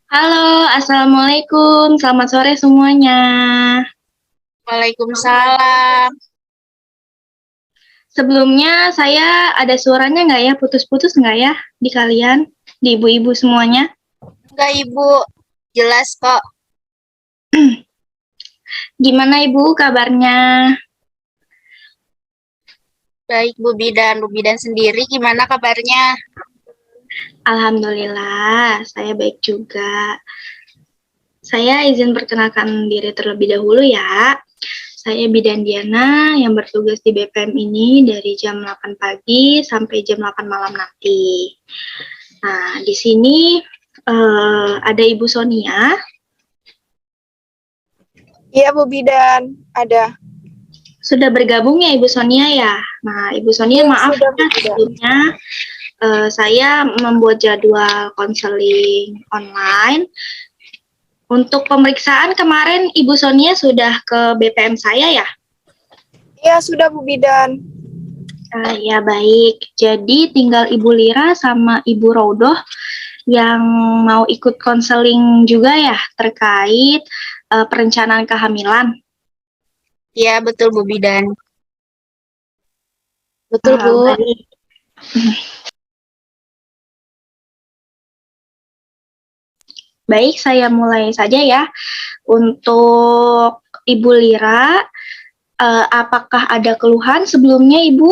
Halo, Assalamualaikum. Selamat sore semuanya. Waalaikumsalam. Sebelumnya saya ada suaranya nggak ya? Putus-putus nggak ya di kalian? Di ibu-ibu semuanya? Enggak, Ibu. Jelas kok. Gimana ibu kabarnya? Baik, Bu Bidan sendiri gimana kabarnya? Alhamdulillah, saya baik juga. Saya izin perkenalkan diri terlebih dahulu ya. Saya Bidan Diana yang bertugas di BPM ini dari jam 8 pagi sampai jam 8 malam nanti. Nah, di sini ada Ibu Sonia. Iya Bu Bidan, ada. Sudah bergabung ya Ibu Sonia ya. Nah, Ibu Sonia Iya maaf sudah Bu ya Bidan. sebelumnya saya membuat jadwal konseling online. Untuk pemeriksaan kemarin Ibu Sonia sudah ke BPM saya ya? Iya sudah Bu Bidan. Ya baik. Jadi tinggal Ibu Lira sama Ibu Raudoh yang mau ikut konseling juga ya terkait perencanaan kehamilan. Iya, betul Bu Bidan. Betul, Bu. Baik. Baik, saya mulai saja ya. Untuk Ibu Lira, apakah ada keluhan sebelumnya Ibu?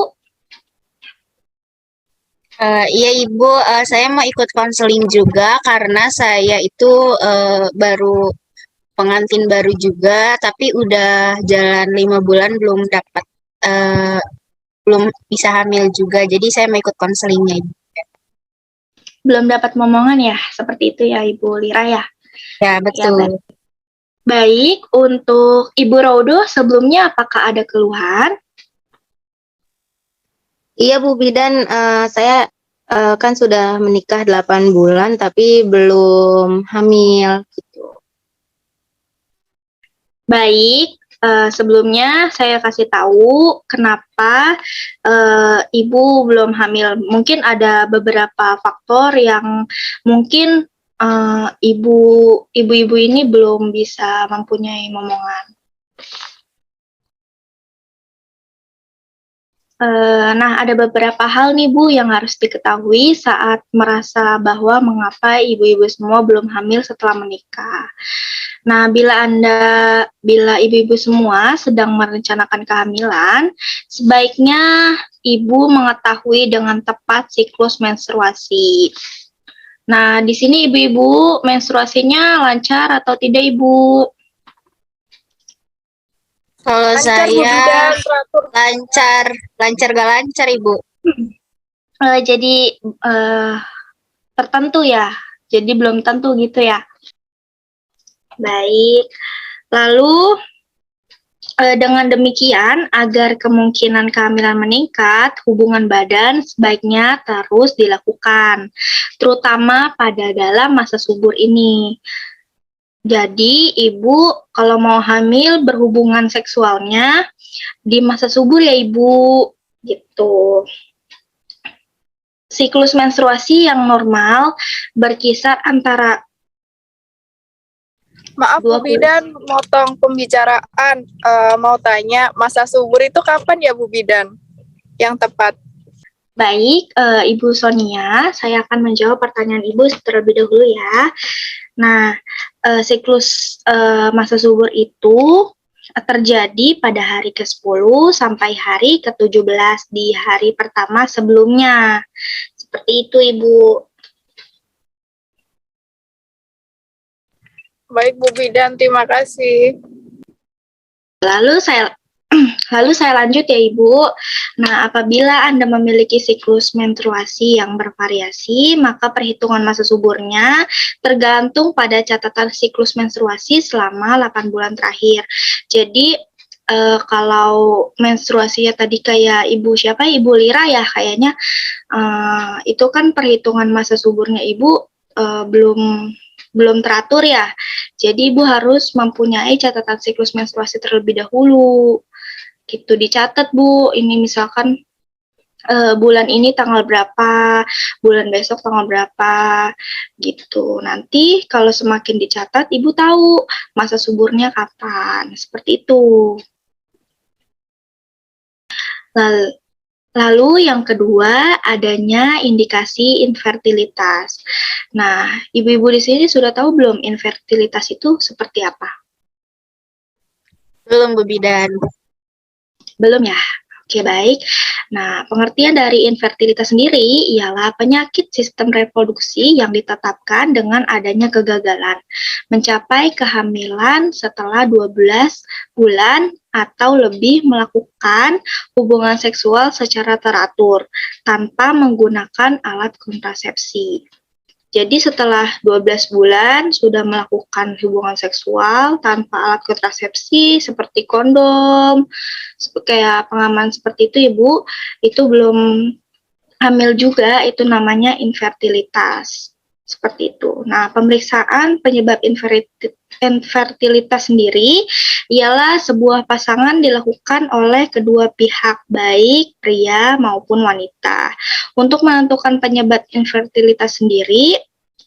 Iya, Ibu, saya mau ikut konseling juga karena saya itu baru pengantin baru juga, tapi udah jalan 5 bulan eh, belum bisa hamil juga. Jadi saya mau ikut konselingnya, Ibu. Belum dapat momongan ya, seperti itu ya Ibu Lira ya? Ya, Ya, baik. betul. Baik, untuk Ibu Raudo sebelumnya apakah ada keluhan? Iya Bu Bidan, saya kan sudah menikah 8 bulan tapi belum hamil gitu. Baik, sebelumnya saya kasih tahu kenapa Ibu belum hamil. Mungkin ada beberapa faktor yang mungkin ibu-ibu ini belum bisa mempunyai momongan. Nah, ada beberapa hal nih Bu yang harus diketahui saat merasa bahwa mengapa ibu-ibu semua belum hamil setelah menikah. Nah, bila ibu-ibu semua sedang merencanakan kehamilan, sebaiknya ibu mengetahui dengan tepat siklus menstruasi. Nah, di sini ibu-ibu menstruasinya lancar atau tidak, Ibu? Kalau Lancar Bu saya Bidan, teratur. lancar, lancar gak lancar, Ibu? Jadi tertentu ya, jadi belum tentu gitu ya. Baik, lalu dengan demikian, agar kemungkinan kehamilan meningkat, hubungan badan sebaiknya terus dilakukan, terutama pada dalam masa subur ini. Jadi, ibu kalau mau hamil berhubungan seksualnya di masa subur ya ibu, gitu. Siklus menstruasi yang normal berkisar antara Maaf Bu 20. Bidan, motong pembicaraan. Mau tanya, masa subur itu kapan ya Bu Bidan? Yang tepat. Baik, Ibu Sonia, saya akan menjawab pertanyaan Ibu terlebih dahulu ya. Nah, siklus masa subur itu terjadi pada hari ke-10 sampai hari ke-17 di hari pertama sebelumnya. Seperti itu, Ibu. Baik Bu Bidan, terima kasih. Lalu saya lanjut ya Ibu. Nah, apabila Anda memiliki siklus menstruasi yang bervariasi, maka perhitungan masa suburnya tergantung pada catatan siklus menstruasi selama 8 bulan terakhir. Jadi, kalau menstruasinya tadi kayak Ibu siapa? Ibu Lira ya kayaknya, itu kan perhitungan masa suburnya Ibu belum teratur ya. Jadi Ibu harus mempunyai catatan siklus menstruasi terlebih dahulu. Gitu dicatat Bu. Ini misalkan bulan ini tanggal berapa, bulan besok tanggal berapa, gitu. Nanti kalau semakin dicatat, Ibu tahu masa suburnya kapan, seperti itu. Lalu yang kedua, adanya indikasi infertilitas. Nah, ibu-ibu di sini sudah tahu belum infertilitas itu seperti apa? Belum Bu Bidan. Belum ya? Oke, baik. Nah, pengertian dari infertilitas sendiri ialah penyakit sistem reproduksi yang ditetapkan dengan adanya kegagalan mencapai kehamilan setelah 12 bulan atau lebih melakukan hubungan seksual secara teratur tanpa menggunakan alat kontrasepsi. Jadi setelah 12 bulan sudah melakukan hubungan seksual tanpa alat kontrasepsi seperti kondom, kayak pengaman seperti itu Ibu, itu belum hamil juga, itu namanya infertilitas. Seperti itu. Nah, pemeriksaan penyebab infertilitas sendiri ialah sebuah pasangan dilakukan oleh kedua pihak, baik pria maupun wanita. Untuk menentukan penyebab infertilitas sendiri,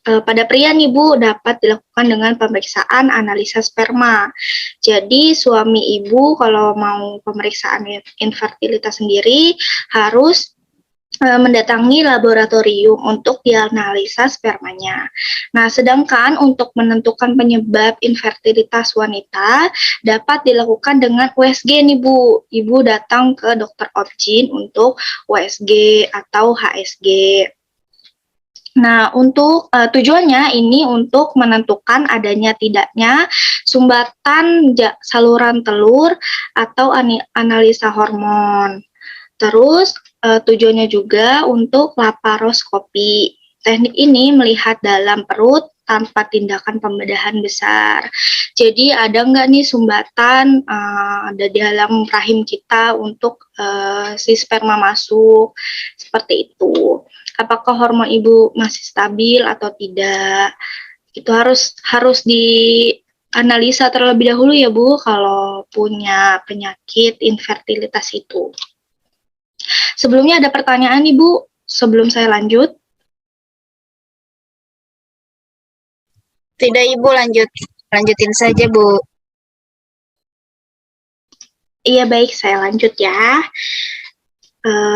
pada pria nih Bu, dapat dilakukan dengan pemeriksaan analisa sperma. Jadi suami Ibu kalau mau pemeriksaan infertilitas sendiri harus mendatangi laboratorium untuk dianalisa spermanya. Nah, sedangkan untuk menentukan penyebab infertilitas wanita dapat dilakukan dengan USG nih Bu. Ibu datang ke dokter obgyn untuk USG atau HSG. Nah, untuk tujuannya ini untuk menentukan adanya tidaknya sumbatan saluran telur atau analisa hormon. Terus tujuannya juga untuk laparoskopi. Teknik ini melihat dalam perut tanpa tindakan pembedahan besar. Jadi ada nggak nih sumbatan ada di dalam rahim kita untuk si sperma masuk, seperti itu. Apakah hormon ibu masih stabil atau tidak? Itu harus dianalisa terlebih dahulu ya Bu kalau punya penyakit infertilitas itu. Sebelumnya ada pertanyaan Ibu sebelum saya lanjut? Tidak Ibu, lanjutin saja Bu. Iya baik, saya lanjut ya.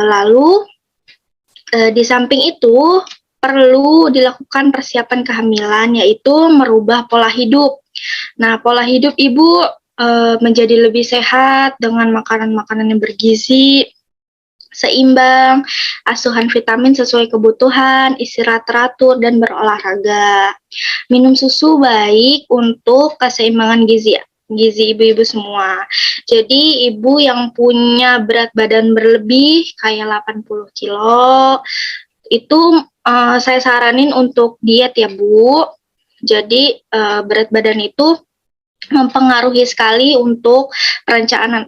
Lalu di samping itu perlu dilakukan persiapan kehamilan, yaitu merubah pola hidup. Nah, pola hidup Ibu menjadi lebih sehat dengan makanan-makanan yang bergizi, seimbang, asuhan vitamin sesuai kebutuhan, istirahat teratur, dan berolahraga. Minum susu baik untuk keseimbangan gizi ibu-ibu semua. Jadi ibu yang punya berat badan berlebih kayak 80 kilo itu saya saranin untuk diet ya Bu. Jadi berat badan itu mempengaruhi sekali untuk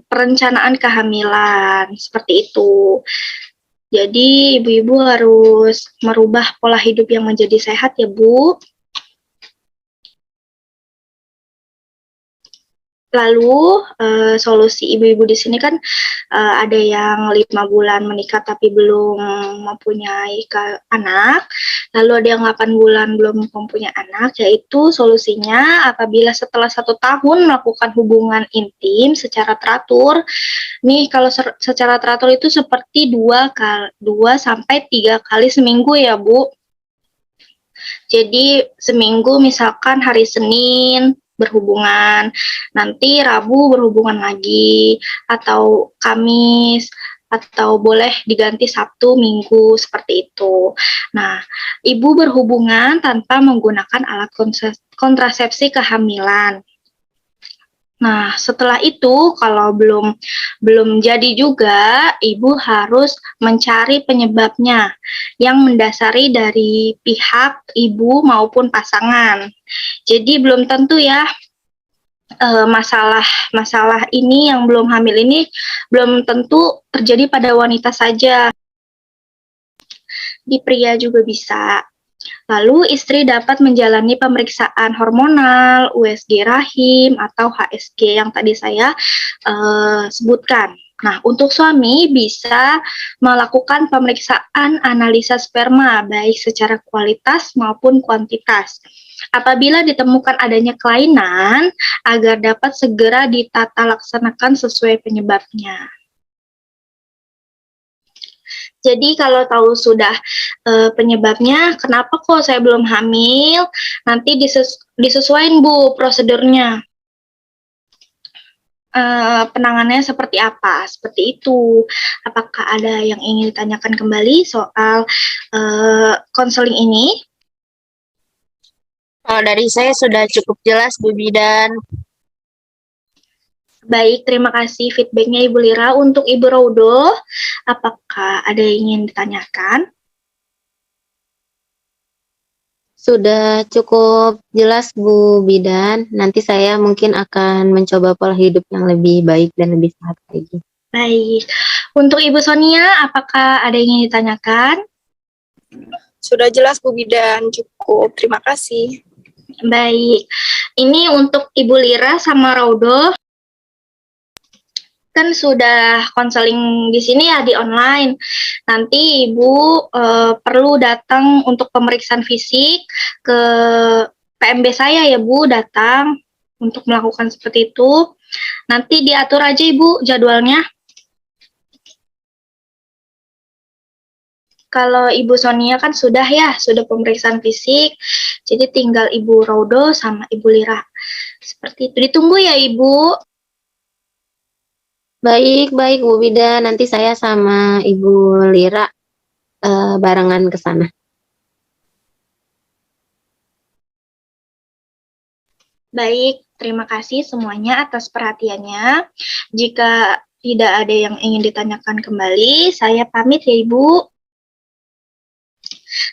perencanaan kehamilan seperti itu. Jadi ibu-ibu harus merubah pola hidup yang menjadi sehat ya Bu. Lalu solusi ibu-ibu di sini kan ada yang 5 bulan menikah tapi belum mempunyai anak, lalu ada yang 8 bulan belum mempunyai anak, yaitu solusinya apabila setelah 1 tahun melakukan hubungan intim secara teratur. Nih kalau secara teratur itu seperti 2 sampai 3 kali seminggu ya Bu. Jadi seminggu misalkan hari Senin berhubungan, nanti Rabu berhubungan lagi, atau Kamis, atau boleh diganti Sabtu, Minggu, seperti itu. Nah, ibu berhubungan tanpa menggunakan alat kontrasepsi kehamilan. Nah, setelah itu kalau belum jadi juga, ibu harus mencari penyebabnya yang mendasari dari pihak ibu maupun pasangan. Jadi belum tentu ya masalah ini yang belum hamil ini belum tentu terjadi pada wanita saja. Di pria juga bisa. Lalu istri dapat menjalani pemeriksaan hormonal, USG rahim, atau HSG yang tadi saya sebutkan. Nah, untuk suami bisa melakukan pemeriksaan analisa sperma, baik secara kualitas maupun kuantitas. Apabila ditemukan adanya kelainan, agar dapat segera ditata laksanakan sesuai penyebabnya. Jadi kalau tahu sudah penyebabnya, kenapa kok saya belum hamil, nanti disesuaikan Bu prosedurnya. Penanganannya seperti apa? Seperti itu. Apakah ada yang ingin ditanyakan kembali soal konseling ini? Kalau dari saya sudah cukup jelas, Bu Bidan. Baik, terima kasih feedbacknya Ibu Lira. Untuk Ibu Raudo, apakah ada yang ingin ditanyakan? Sudah cukup jelas Bu Bidan. Nanti saya mungkin akan mencoba pola hidup yang lebih baik dan lebih sehat lagi. Baik. Untuk Ibu Sonia, apakah ada yang ingin ditanyakan? Sudah jelas Bu Bidan, cukup. Terima kasih. Baik. Ini untuk Ibu Lira sama Raudo. Kan sudah konseling di sini ya di online. Nanti Ibu perlu datang untuk pemeriksaan fisik ke PMB saya ya Bu, datang untuk melakukan seperti itu. Nanti diatur aja Ibu jadwalnya. Kalau Ibu Sonia kan sudah ya, sudah pemeriksaan fisik. Jadi tinggal Ibu Raudo sama Ibu Lira. Seperti itu. Ditunggu ya Ibu. Baik, baik Bu Bidan. Nanti saya sama Ibu Lira barengan ke sana. Baik, terima kasih semuanya atas perhatiannya. Jika tidak ada yang ingin ditanyakan kembali, saya pamit ya Ibu.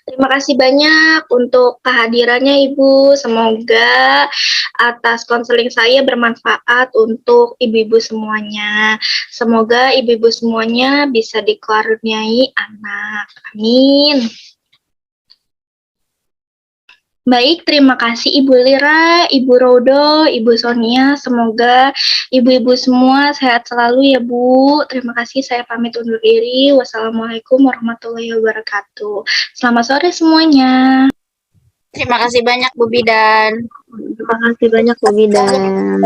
Terima kasih banyak untuk kehadirannya Ibu. Semoga atas konseling saya bermanfaat untuk ibu-ibu semuanya. Semoga ibu-ibu semuanya bisa dikaruniai anak. Amin. Baik, terima kasih Ibu Lira, Ibu Rodo, Ibu Sonia. Semoga ibu-ibu semua sehat selalu ya Bu. Terima kasih, saya pamit undur diri. Wassalamualaikum warahmatullahi wabarakatuh. Selamat sore semuanya. Terima kasih banyak, Bu Bidan. Terima kasih banyak Bu Bidan.